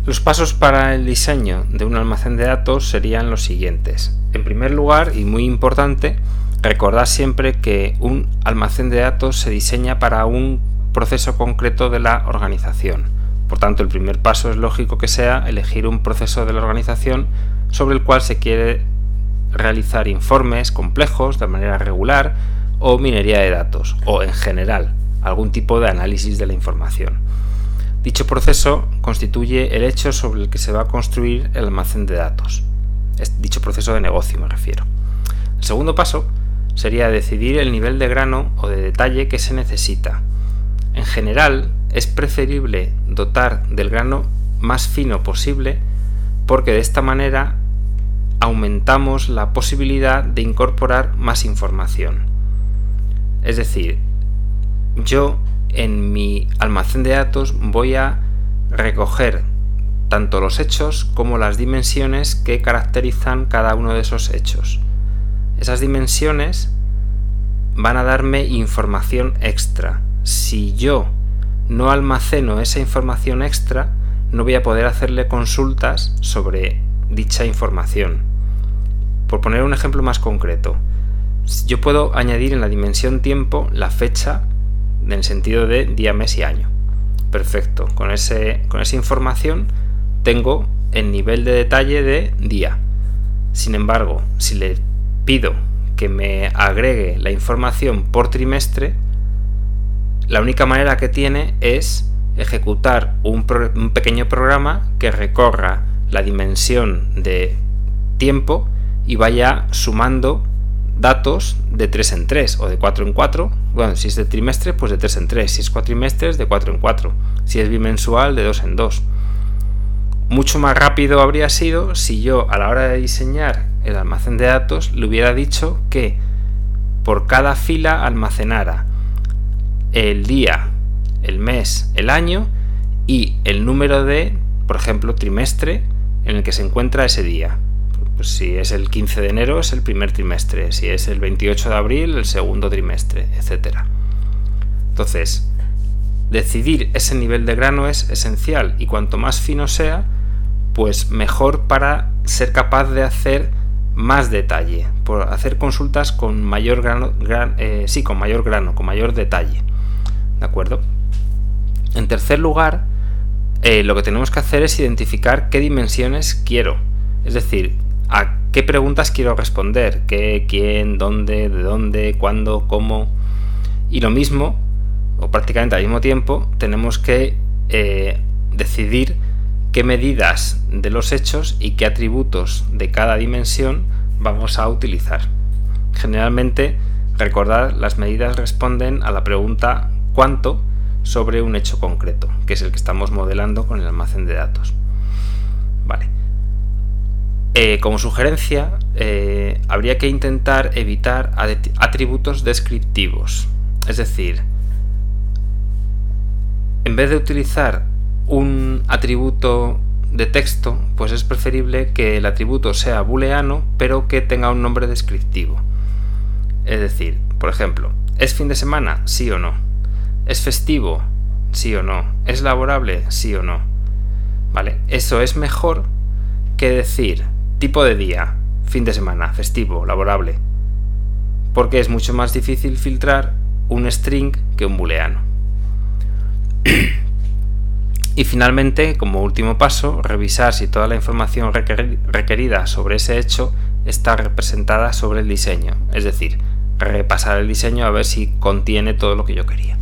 Los pasos para el diseño de un almacén de datos serían los siguientes. En primer lugar, y muy importante, recordad siempre que un almacén de datos se diseña para un proceso concreto de la organización. Por tanto, el primer paso es lógico que sea elegir un proceso de la organización sobre el cual se quiere realizar informes complejos de manera regular o minería de datos, o en general, algún tipo de análisis de la información. Dicho proceso constituye el hecho sobre el que se va a construir el almacén de datos. Dicho proceso de negocio me refiero. El segundo paso sería decidir el nivel de grano o de detalle que se necesita. En general, es preferible dotar del grano más fino posible porque de esta manera aumentamos la posibilidad de incorporar más información. Es decir, yo en mi almacén de datos voy a recoger tanto los hechos como las dimensiones que caracterizan cada uno de esos hechos. Esas dimensiones van a darme información extra. Si yo no almaceno esa información extra, no voy a poder hacerle consultas sobre dicha información. Por poner un ejemplo más concreto, yo puedo añadir en la dimensión tiempo la fecha en el sentido de día, mes y año. Perfecto, con esa información tengo el nivel de detalle de día. Sin embargo, si le pido que me agregue la información por trimestre, la única manera que tiene es ejecutar un pequeño programa que recorra la dimensión de tiempo y vaya sumando datos de 3 en 3 o de 4 en 4. Bueno, si es de trimestre, pues de 3 en 3. Si es cuatrimestres, de 4 en 4. Si es bimensual, de 2 en 2. Mucho más rápido habría sido si yo, a la hora de diseñar el almacén de datos, le hubiera dicho que por cada fila almacenara el día, el mes, el año y el número de, por ejemplo, trimestre en el que se encuentra ese día. Pues si es el 15 de enero es el primer trimestre, si es el 28 de abril el segundo trimestre, etc. Entonces, decidir ese nivel de grano es esencial y cuanto más fino sea, pues mejor para ser capaz de hacer más detalle, por hacer consultas con mayor grano, con mayor detalle. ¿De acuerdo? En tercer lugar, lo que tenemos que hacer es identificar qué dimensiones quiero. Es decir, a qué preguntas quiero responder, qué, quién, dónde, de dónde, cuándo, cómo. Y lo mismo, o prácticamente al mismo tiempo, tenemos que decidir qué medidas de los hechos y qué atributos de cada dimensión vamos a utilizar. Generalmente, recordad, las medidas responden a la pregunta ¿cuánto? Sobre un hecho concreto, que es el que estamos modelando con el almacén de datos. Vale. Como sugerencia, habría que intentar evitar atributos descriptivos. Es decir, en vez de utilizar un atributo de texto, pues es preferible que el atributo sea booleano, pero que tenga un nombre descriptivo. Es decir, por ejemplo, ¿es fin de semana? Sí o no. ¿Es festivo? Sí o no. ¿Es laborable? Sí o no. Vale, eso es mejor que decir tipo de día, fin de semana, festivo, laborable, porque es mucho más difícil filtrar un string que un booleano. Y finalmente, como último paso, revisar si toda la información requerida sobre ese hecho está representada sobre el diseño, es decir, repasar el diseño a ver si contiene todo lo que yo quería.